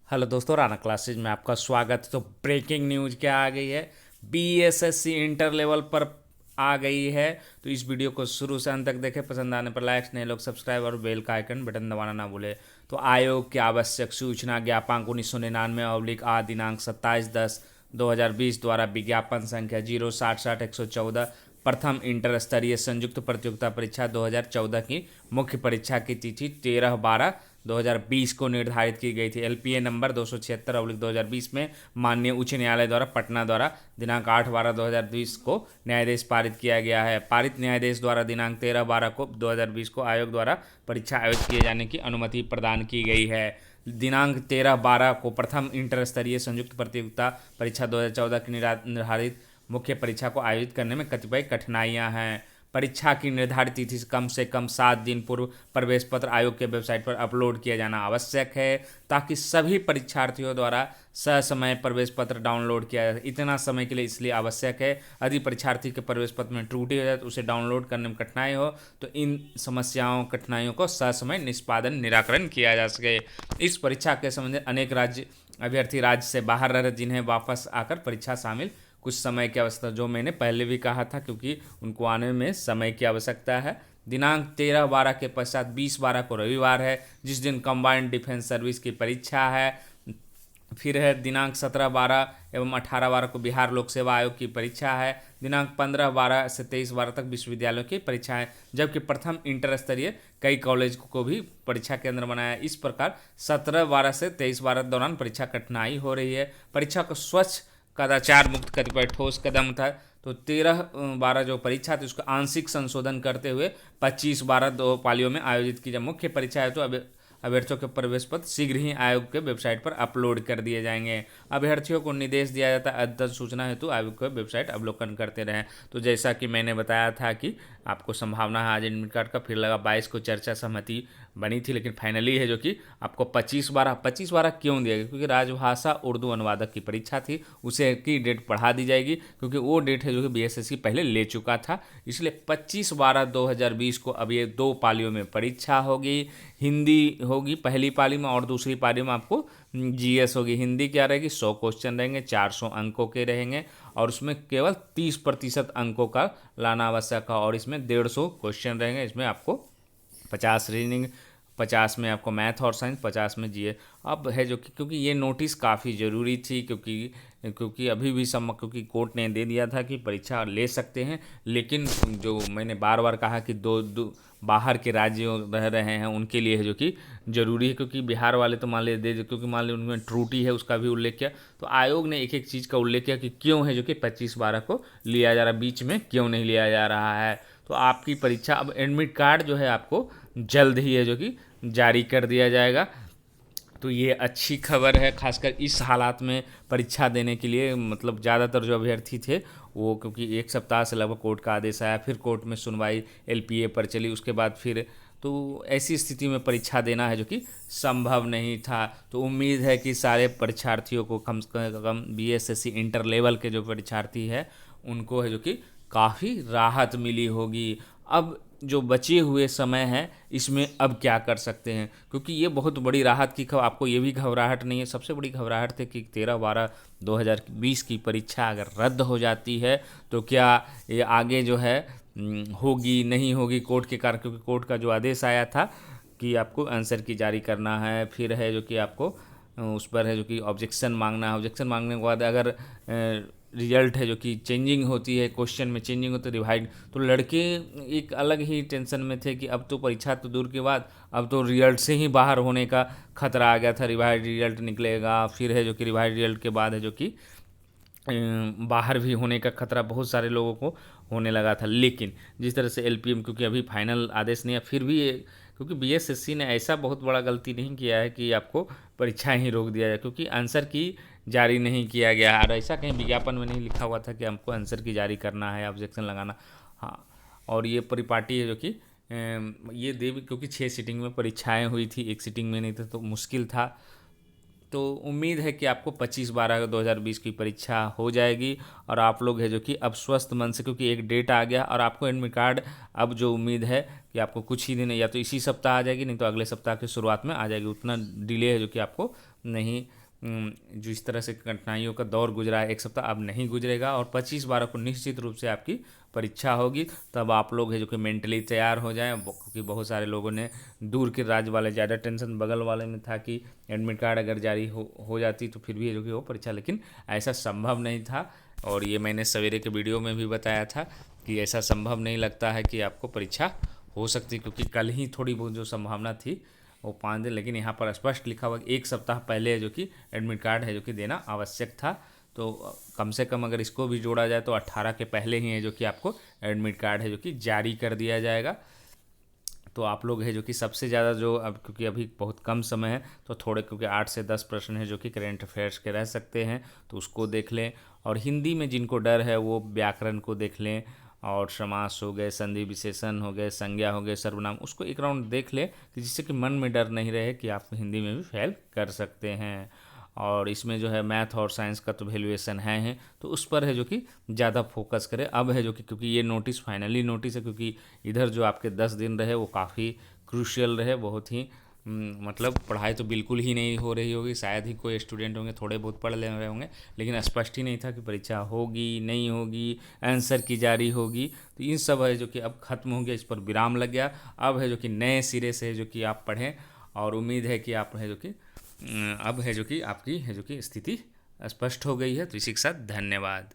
Hello दोस्तों, Rana classes में आपका स्वागत है। तो ब्रेकिंग न्यूज क्या आ गई है, बीएसएससी इंटर लेवल पर आ गई है। तो इस वीडियो को शुरू से अंत तक देखें, पसंद आने पर लाइक्स, नए लोग सब्सक्राइब और बेल का आइकन बटन दबाना ना भूले। तो आयोग की आवश्यक सूचना ज्ञापांक 1999 दिनांक 27/10/2020 द्वारा विज्ञापन संख्या 077-114 प्रथम इंटर स्तरीय संयुक्त प्रतियोगिता परीक्षा 2014 की मुख्य परीक्षा की तिथि 13/12/2020 को निर्धारित की गई थी। एलपीए नंबर 276/2020 में माननीय उच्च न्यायालय द्वारा पटना द्वारा दिनांक 8/12/2020 को न्यायाधीश पारित किया गया है। पारित न्यायाधीश द्वारा दिनांक 13/12/2020 को आयोग द्वारा परीक्षा आयोजित किए जाने की अनुमति प्रदान की गई है। दिनांक 13/12 को प्रथम इंटर स्तरीय संयुक्त प्रतियोगिता परीक्षा 2014 की निर्धारित मुख्य परीक्षा को आयोजित करने में कतिपय कठिनाइयां हैं। परीक्षा की निर्धारित तिथि से कम 7 दिन पूर्व प्रवेश पत्र आयोग के वेबसाइट पर अपलोड किया जाना आवश्यक है, ताकि सभी परीक्षार्थियों द्वारा ससमय प्रवेश पत्र डाउनलोड किया जाए। इतना समय के लिए इसलिए आवश्यक है, यदि परीक्षार्थी के प्रवेश पत्र में त्रुटि हो जाए तो उसे डाउनलोड करने में कठिनाई हो, तो इन कठिनाइयों को ससमय निराकरण किया जा सके। इस परीक्षा के संबंध में अनेक अभ्यर्थी राज्य से बाहर रह रहे, जिन्हें वापस आकर परीक्षा शामिल कुछ समय की आवश्यकता, जो मैंने पहले भी कहा था, क्योंकि उनको आने में समय की आवश्यकता है। दिनांक 13/12 के पश्चात 20/12 को रविवार है, जिस दिन कंबाइंड डिफेंस सर्विस की परीक्षा है। फिर है दिनांक 17/12 एवं 18/12 को बिहार लोक सेवा आयोग की परीक्षा है। दिनांक 15/12 से 23/12 तक विश्वविद्यालयों की परीक्षा है, जबकि प्रथम इंटर स्तरीय कई कॉलेज को भी परीक्षा केंद्र बनाया है। इस प्रकार 17/12 से 23/12 दौरान परीक्षा कठिनाई हो रही है। परीक्षा को स्वच्छ, कदाचार मुक्त कतिपय ठोस कदम था। तो 13/12 जो परीक्षा थी उसका आंशिक संशोधन करते हुए 25/12 दो पालियों में आयोजित की जाए। मुख्य परीक्षा है तो अब अभ्यर्थियों के प्रवेश पत्र शीघ्र ही आयोग के वेबसाइट पर अपलोड कर दिए जाएंगे। अभ्यर्थियों को निर्देश दिया जाता है अद्यतन सूचना हेतु आयोग के वेबसाइट अवलोकन करते रहें। तो जैसा कि मैंने बताया था कि आपको संभावना है आज एडमिट कार्ड का, फिर लगा 22 को चर्चा सहमति बनी थी, लेकिन फाइनली है जो कि आपको 25/12 क्यों दिया गया, क्योंकि राजभाषा उर्दू अनुवादक की परीक्षा थी, उसे की डेट बढ़ा दी जाएगी, क्योंकि वो डेट है जो कि बीएसएससी पहले ले चुका था। इसलिए 25/12/2020 को अब ये दो पालियों में परीक्षा होगी। हिंदी होगी पहली पाली में और दूसरी पाली में आपको जीएस होगी। हिंदी क्या रहेगी, 100 क्वेश्चन रहेंगे, 400 अंकों के रहेंगे, और उसमें केवल 30% अंकों का लाना आवश्यक है, और इसमें 150 क्वेश्चन रहेंगे। इसमें आपको 50 रीजनिंग, 50 में आपको मैथ और साइंस, 50 में जीए। अब है जो कि क्योंकि ये नोटिस काफ़ी ज़रूरी थी, क्योंकि अभी भी क्योंकि कोर्ट ने दे दिया था कि परीक्षा ले सकते हैं, लेकिन जो मैंने बार बार कहा कि दो बाहर के राज्यों रह रहे हैं उनके लिए है जो कि ज़रूरी है, क्योंकि बिहार वाले तो मान लीजिए क्योंकि मान लीजिए उनमें त्रुटि है, उसका भी उल्लेख किया। तो आयोग ने एक एक चीज़ का उल्लेख किया कि क्यों है जो कि 25/12 को लिया जा रहा है, बीच में क्यों नहीं लिया जा रहा है। तो आपकी परीक्षा अब एडमिट कार्ड जो है आपको जल्द ही है जो कि जारी कर दिया जाएगा। तो ये अच्छी खबर है, खासकर इस हालात में परीक्षा देने के लिए। मतलब ज़्यादातर जो अभ्यर्थी थे वो, क्योंकि एक सप्ताह से लगभग कोर्ट का आदेश आया, फिर कोर्ट में सुनवाई एलपीए पर चली, उसके बाद फिर तो ऐसी स्थिति में परीक्षा देना है जो कि संभव नहीं था। तो उम्मीद है कि सारे परीक्षार्थियों को कम से कम बीएसएससी इंटर लेवल के जो परीक्षार्थी है उनको है जो कि काफ़ी राहत मिली होगी। अब जो बचे हुए समय है इसमें अब क्या कर सकते हैं, क्योंकि ये बहुत बड़ी राहत की खबर, आपको ये भी घबराहट नहीं है। सबसे बड़ी घबराहट थी कि 13/12/2020 की परीक्षा अगर रद्द हो जाती है तो क्या ये आगे जो है होगी नहीं होगी कोर्ट के कारण, क्योंकि कोर्ट का जो आदेश आया था कि आपको आंसर की जारी करना है, फिर है जो कि आपको उस पर है जो कि ऑब्जेक्शन मांगना है। ऑब्जेक्शन मांगने के बाद अगर रिजल्ट है जो कि चेंजिंग होती है, क्वेश्चन में चेंजिंग होती है, रिवाइड, तो लड़के एक अलग ही टेंशन में थे कि अब तो परीक्षा तो दूर के बाद, अब तो रिजल्ट से ही बाहर होने का खतरा आ गया था। रिवाइड रिजल्ट निकलेगा, फिर है जो कि रिवाइड रिजल्ट के बाद है जो कि बाहर भी होने का खतरा बहुत सारे लोगों को होने लगा था। लेकिन जिस तरह से एलपीएम, क्योंकि अभी फाइनल आदेश नहीं है, फिर भी क्योंकि बीएसएससी ने ऐसा बहुत बड़ा गलती नहीं किया है कि आपको परीक्षा ही रोक दिया जाए, क्योंकि आंसर की जारी नहीं किया गया है, और ऐसा कहीं विज्ञापन में नहीं लिखा हुआ था कि हमको आंसर की जारी करना है, ऑब्जेक्शन लगाना। हाँ, और ये परिपाटी है जो कि ये देवी, क्योंकि 6 सीटिंग में परीक्षाएं हुई थी, एक सीटिंग में नहीं था, तो मुश्किल था। तो उम्मीद है कि आपको 25/12/2020 की परीक्षा हो जाएगी, और आप लोग है जो कि अब स्वस्थ मन से, क्योंकि एक डेट आ गया और आपको एडमिट कार्ड अब जो उम्मीद है कि आपको कुछ ही दिन, या तो इसी सप्ताह आ जाएगी, नहीं तो अगले सप्ताह के शुरुआत में आ जाएगी। उतना डिले है जो कि आपको नहीं, जो इस तरह से कठिनाइयों का दौर गुजरा है एक सप्ताह, अब नहीं गुजरेगा। और 25/12 को निश्चित रूप से आपकी परीक्षा होगी। तब आप लोग है जो कि मेंटली तैयार हो जाएं, क्योंकि बहुत सारे लोगों ने दूर के राज्य वाले ज़्यादा टेंशन, बगल वाले में था कि एडमिट कार्ड अगर जारी हो जाती तो फिर भी है जो कि वो परीक्षा, लेकिन ऐसा संभव नहीं था। और ये मैंने सवेरे के वीडियो में भी बताया था कि ऐसा संभव नहीं लगता है कि आपको परीक्षा हो सकती, क्योंकि कल ही थोड़ी बहुत जो संभावना थी वो 5 दिन, लेकिन यहाँ पर स्पष्ट लिखा हुआ कि 1 सप्ताह पहले है जो कि एडमिट कार्ड है जो कि देना आवश्यक था। तो कम से कम अगर इसको भी जोड़ा जाए तो 18 के पहले ही है जो कि आपको एडमिट कार्ड है जो कि जारी कर दिया जाएगा। तो आप लोग है जो कि सबसे ज़्यादा जो, अब क्योंकि अभी बहुत कम समय है तो थोड़े, क्योंकि 8 से 10 प्रश्न है जो कि करेंट अफेयर्स के रह सकते हैं, तो उसको देख लें। और हिंदी में जिनको डर है वो व्याकरण को देख लें, और समास हो गए, संधि विशेषण हो गए, संज्ञा हो गए, सर्वनाम, उसको एक राउंड देख ले, कि जिससे कि मन में डर नहीं रहे कि आप हिंदी में भी फेल कर सकते हैं। और इसमें जो है मैथ और साइंस का तो वैल्यूएशन है, तो उस पर है जो कि ज़्यादा फोकस करें। अब है जो कि, क्योंकि ये नोटिस फाइनली नोटिस है, क्योंकि इधर जो आपके 10 दिन रहे वो काफ़ी क्रूशियल रहे, बहुत ही मतलब पढ़ाई तो बिल्कुल ही नहीं हो रही होगी, शायद ही कोई स्टूडेंट होंगे थोड़े बहुत पढ़ ले रहे होंगे, लेकिन स्पष्ट ही नहीं था कि परीक्षा होगी नहीं होगी, आंसर की जारी होगी। तो इन सब है जो कि अब खत्म हो गया, इस पर विराम लग गया। अब है जो कि नए सिरे से है जो कि आप पढ़ें, और उम्मीद है कि आप है जो कि अब है जो कि आपकी है जो कि स्थिति स्पष्ट हो गई है। तो इसी के साथ धन्यवाद।